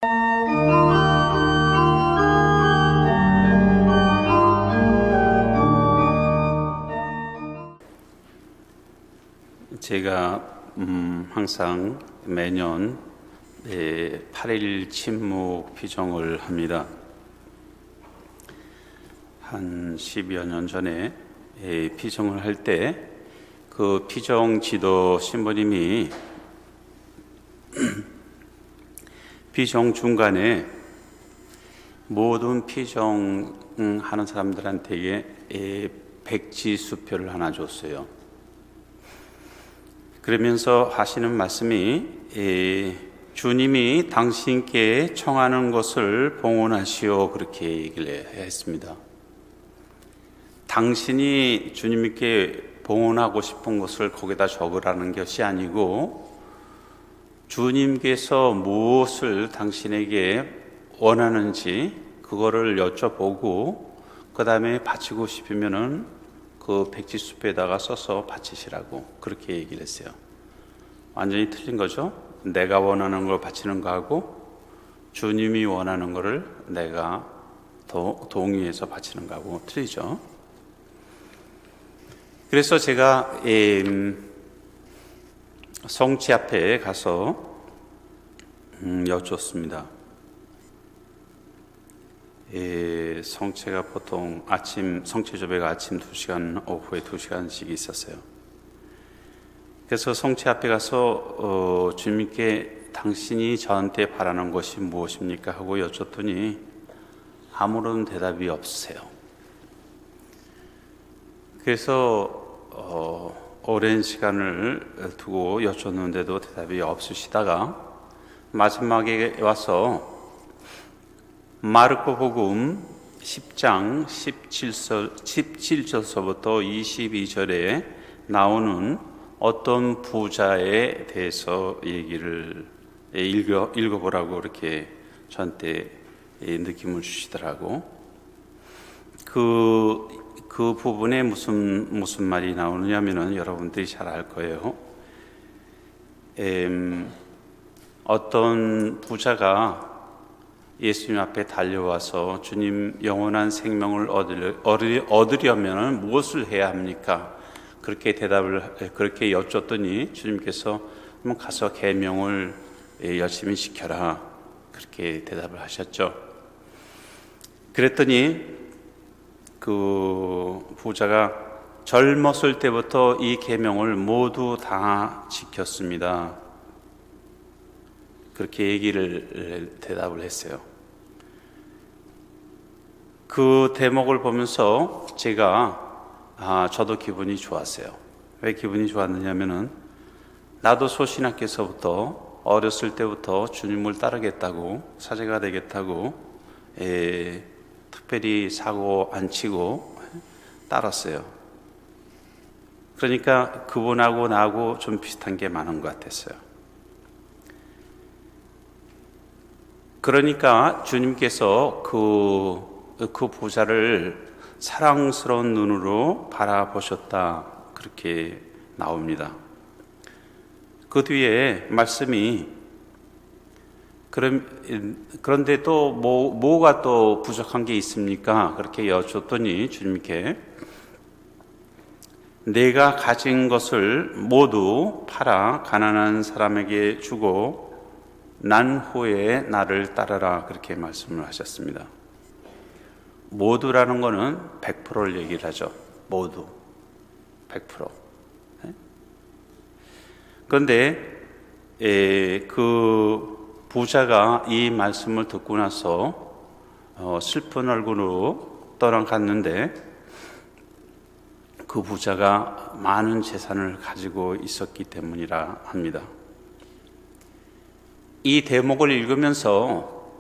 제가 항상 매년 8일 침묵 피정을 합니다. 한 10여 년 전에 피정을 할 때 그 피정 지도 신부님이 피정 중간에 모든 피정하는 사람들한테 백지 수표를 하나 줬어요. 그러면서 하시는 말씀이 주님이 당신께 청하는 것을 봉헌하시오, 그렇게 얘기를 했습니다. 당신이 주님께 봉헌하고 싶은 것을 거기다 적으라는 것이 아니고 주님께서 무엇을 당신에게 원하는지 그거를 여쭤보고 그 다음에 바치고 싶으면은 그 백지수표에다가 써서 바치시라고 그렇게 얘기를 했어요. 완전히 틀린 거죠. 내가 원하는 걸 바치는 거하고 주님이 원하는 거를 내가 동의해서 바치는 거하고 틀리죠. 그래서 제가 성체 앞에 가서 여쭙습니다. 성체가 보통 성체 조배가 아침 2시간, 오후에 2시간씩 있었어요. 그래서 성체 앞에 가서 주님께 당신이 저한테 바라는 것이 무엇입니까? 하고 여쭙더니 아무런 대답이 없으세요. 그래서 오랜 시간을 두고 여쭙는데도 대답이 없으시다가 마지막에 와서 마르코 복음 10장 17절서부터 22절에 나오는 어떤 부자에 대해서 얘기를 읽어보라고 이렇게 저한테 느낌을 주시더라고. 그 부분에 무슨 말이 나오느냐면은 여러분들이 잘 알 거예요. 어떤 부자가 예수님 앞에 달려와서 주님, 영원한 생명을 얻으려면 무엇을 해야 합니까? 그렇게 여쭙더니 주님께서 한번 가서 계명을 열심히 지켜라, 그렇게 대답을 하셨죠. 그랬더니 그 부자가 젊었을 때부터 이 계명을 모두 다 지켰습니다, 그렇게 대답을 했어요. 그 대목을 보면서 저도 기분이 좋았어요. 왜 기분이 좋았느냐면은 나도 소신학교에서부터 어렸을 때부터 주님을 따르겠다고, 사제가 되겠다고 특별히 사고 안 치고 따랐어요. 그러니까 그분하고 나하고 좀 비슷한 게 많은 것 같았어요. 그러니까 주님께서 그 부자를 사랑스러운 눈으로 바라보셨다, 그렇게 나옵니다. 그 뒤에 말씀이 그런데 또 뭐가 또 부족한 게 있습니까? 그렇게 여쭙더니 주님께 내가 가진 것을 모두 팔아 가난한 사람에게 주고 난 후에 나를 따르라, 그렇게 말씀을 하셨습니다. 모두라는 거는 100%를 얘기를 하죠. 모두 100%. 그런데 그 부자가 이 말씀을 듣고 나서 슬픈 얼굴로 떠나갔는데 그 부자가 많은 재산을 가지고 있었기 때문이라 합니다. 이 대목을 읽으면서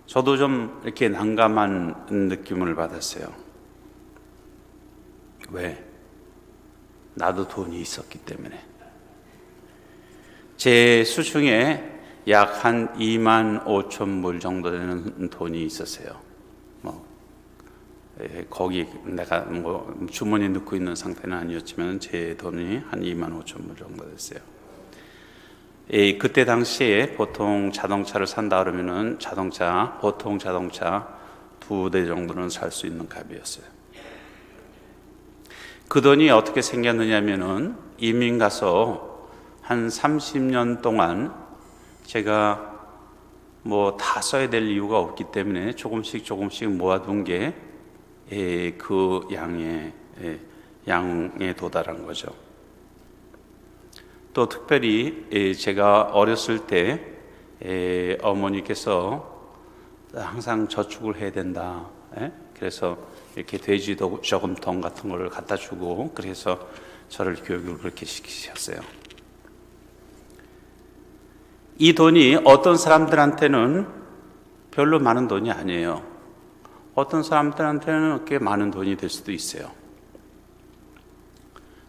저도 좀 이렇게 난감한 느낌을 받았어요. 왜? 나도 돈이 있었기 때문에. 제 수중에 약 한 2만 5천 불 정도 되는 돈이 있었어요. 거기 내가 주머니에 넣고 있는 상태는 아니었지만 제 돈이 한 2만 5천 불 정도 됐어요. 그때 당시에 보통 자동차를 산다 그러면은 보통 자동차 2대 정도는 살 수 있는 값이었어요. 그 돈이 어떻게 생겼느냐면은 이민 가서 한 30년 동안 제가 뭐 다 써야 될 이유가 없기 때문에 조금씩 모아둔 게 그 양에 도달한 거죠. 또 특별히 제가 어렸을 때 어머니께서 항상 저축을 해야 된다. 그래서 이렇게 돼지 저금통 같은 걸 갖다 주고 그래서 저를 교육을 그렇게 시키셨어요. 이 돈이 어떤 사람들한테는 별로 많은 돈이 아니에요. 어떤 사람들한테는 꽤 많은 돈이 될 수도 있어요.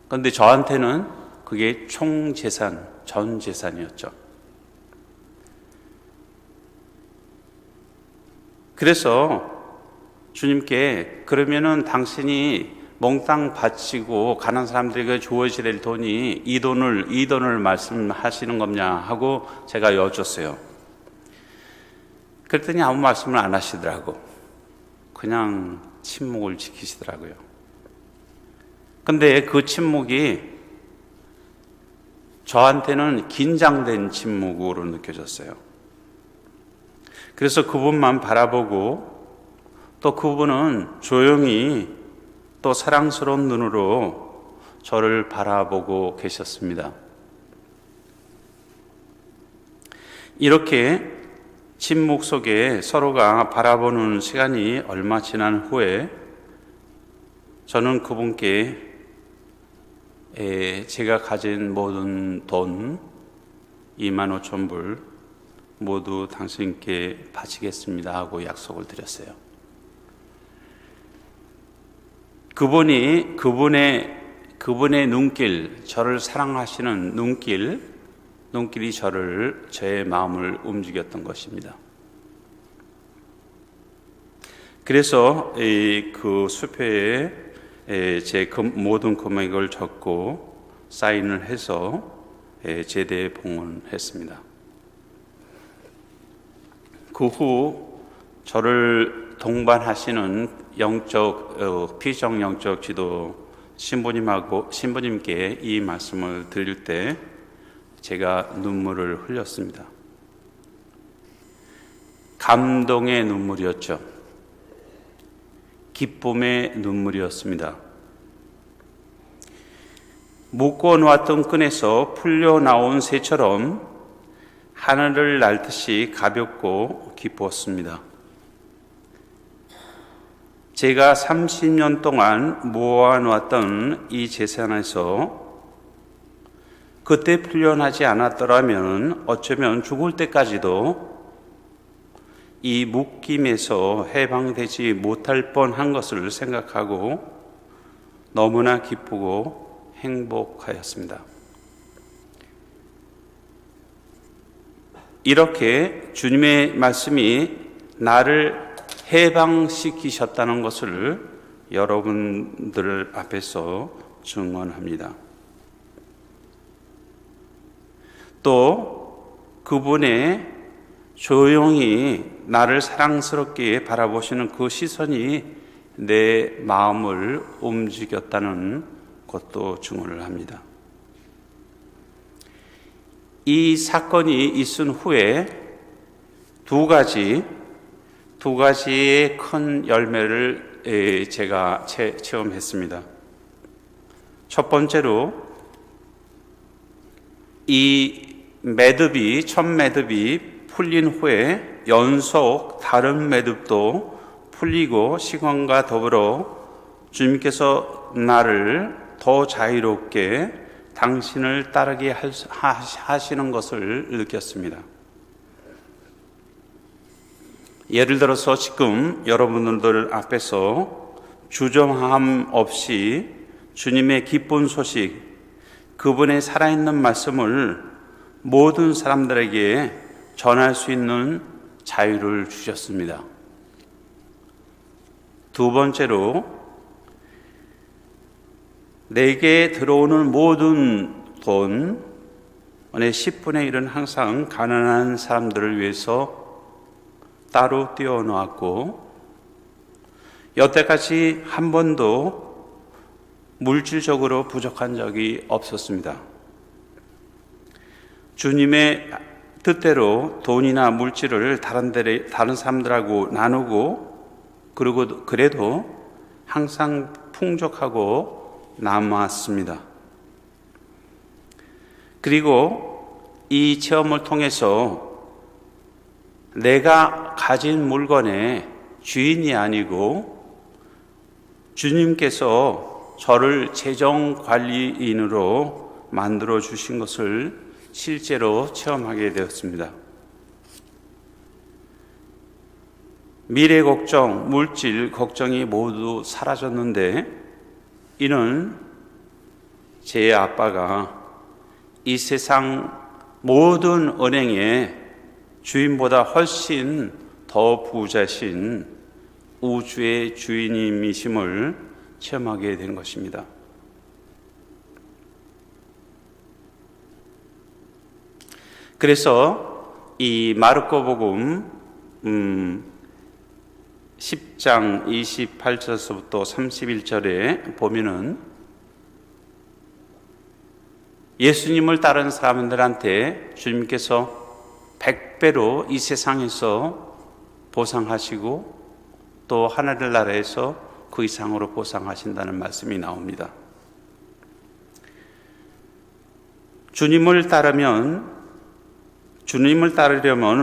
그런데 저한테는 그게 총 재산, 전 재산이었죠. 그래서 주님께 그러면은 당신이 몽땅 바치고 가난 사람들에게 주어져야 될 돈이 이 돈을 말씀하시는 거냐 하고 제가 여쭙었어요. 그랬더니 아무 말씀을 안 하시더라고. 그냥 침묵을 지키시더라고요. 근데 그 침묵이 저한테는 긴장된 침묵으로 느껴졌어요. 그래서 그분만 바라보고 또 그분은 조용히 또 사랑스러운 눈으로 저를 바라보고 계셨습니다. 이렇게 침묵 속에 서로가 바라보는 시간이 얼마 지난 후에 저는 그분께 제가 가진 모든 돈 25,000불 모두 당신께 바치겠습니다 하고 약속을 드렸어요. 그분의 눈길, 저를 사랑하시는 눈길이 저의 마음을 움직였던 것입니다. 그래서 그 수표에 제 모든 금액을 적고 사인을 해서 제대에 봉헌했습니다. 그 후 저를 동반하시는 피정영적 지도 신부님께 이 말씀을 드릴 때 제가 눈물을 흘렸습니다. 감동의 눈물이었죠. 기쁨의 눈물이었습니다. 묶어놓았던 끈에서 풀려나온 새처럼 하늘을 날듯이 가볍고 기뻤습니다. 제가 30년 동안 모아놓았던 이 재산에서 그때 풀려나지 않았더라면 어쩌면 죽을 때까지도 이 묶임에서 해방되지 못할 뻔한 것을 생각하고 너무나 기쁘고 행복하였습니다. 이렇게 주님의 말씀이 나를 해방시키셨다는 것을 여러분들 앞에서 증언합니다. 또 그분의 조용히 나를 사랑스럽게 바라보시는 그 시선이 내 마음을 움직였다는 것도 증언을 합니다. 이 사건이 있은 후에 두 가지의 큰 열매를 제가 체험했습니다. 첫 번째로 이 첫 매듭이 풀린 후에 연속 다른 매듭도 풀리고 시간과 더불어 주님께서 나를 더 자유롭게 당신을 따르게 하시는 것을 느꼈습니다. 예를 들어서 지금 여러분들 앞에서 주저함 없이 주님의 기쁜 소식, 그분의 살아있는 말씀을 모든 사람들에게 전할 수 있는 자유를 주셨습니다. 두 번째로 내게 들어오는 모든 돈, 내 10분의 1은 항상 가난한 사람들을 위해서 따로 띄워놓았고, 여태까지 한 번도 물질적으로 부족한 적이 없었습니다. 주님의 뜻대로 돈이나 물질을 다른 사람들하고 나누고, 그래도 항상 풍족하고 남았습니다. 그리고 이 체험을 통해서 내가 가진 물건의 주인이 아니고 주님께서 저를 재정관리인으로 만들어 주신 것을 실제로 체험하게 되었습니다. 미래 걱정, 물질 걱정이 모두 사라졌는데, 이는 제 아빠가 이 세상 모든 은행의 주인보다 훨씬 더 부자신 우주의 주인님이심을 체험하게 된 것입니다. 그래서 이 마르코복음 10장 28절에서부터 31절에 보면은 예수님을 따르는 사람들한테 주님께서 100배로 이 세상에서 보상하시고 또 하늘의 나라에서 그 이상으로 보상하신다는 말씀이 나옵니다. 주님을 따르려면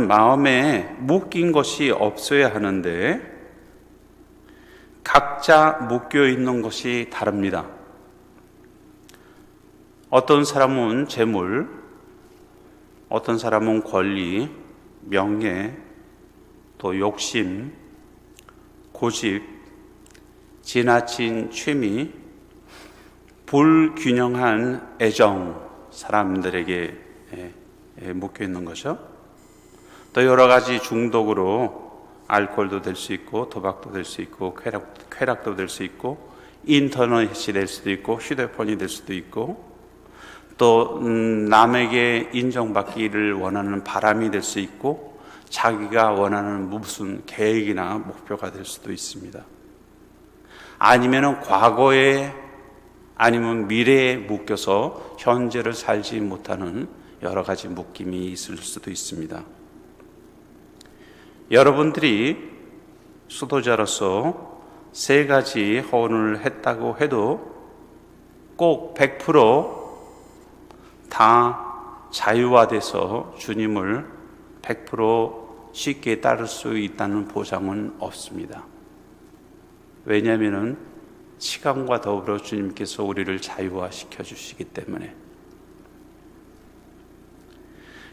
마음에 묶인 것이 없어야 하는데 각자 묶여 있는 것이 다릅니다. 어떤 사람은 재물, 어떤 사람은 권리, 명예, 또 욕심, 고집, 지나친 취미, 불균형한 애정, 사람들에게 묶여 있는 거죠. 또 여러 가지 중독으로 알코올도 될 수 있고, 도박도 될 수 있고, 쾌락도 될 수 있고, 인터넷이 될 수도 있고, 휴대폰이 될 수도 있고, 또 남에게 인정받기를 원하는 바람이 될 수 있고, 자기가 원하는 무슨 계획이나 목표가 될 수도 있습니다. 아니면 과거에 아니면 미래에 묶여서 현재를 살지 못하는 여러 가지 묶임이 있을 수도 있습니다. 여러분들이 수도자로서 3가지 허언을 했다고 해도 꼭 100% 다 자유화돼서 주님을 100% 쉽게 따를 수 있다는 보장은 없습니다. 왜냐하면 시간과 더불어 주님께서 우리를 자유화시켜 주시기 때문에.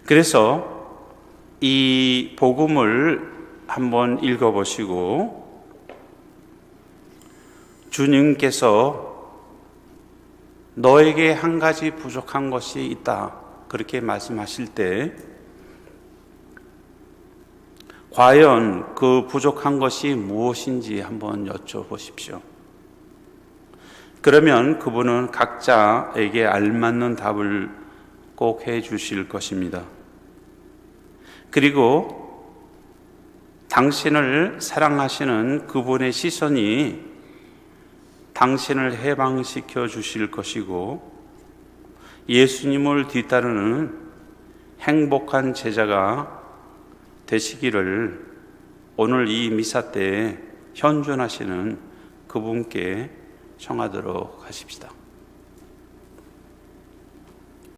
그래서 이 복음을 한번 읽어보시고 주님께서 너에게 한 가지 부족한 것이 있다 그렇게 말씀하실 때 과연 그 부족한 것이 무엇인지 한번 여쭤보십시오. 그러면 그분은 각자에게 알맞는 답을 꼭 해 주실 것입니다. 그리고 당신을 사랑하시는 그분의 시선이 당신을 해방시켜 주실 것이고 예수님을 뒤따르는 행복한 제자가 되시기를 오늘 이 미사 때 현존하시는 그분께 청하도록 하십시다.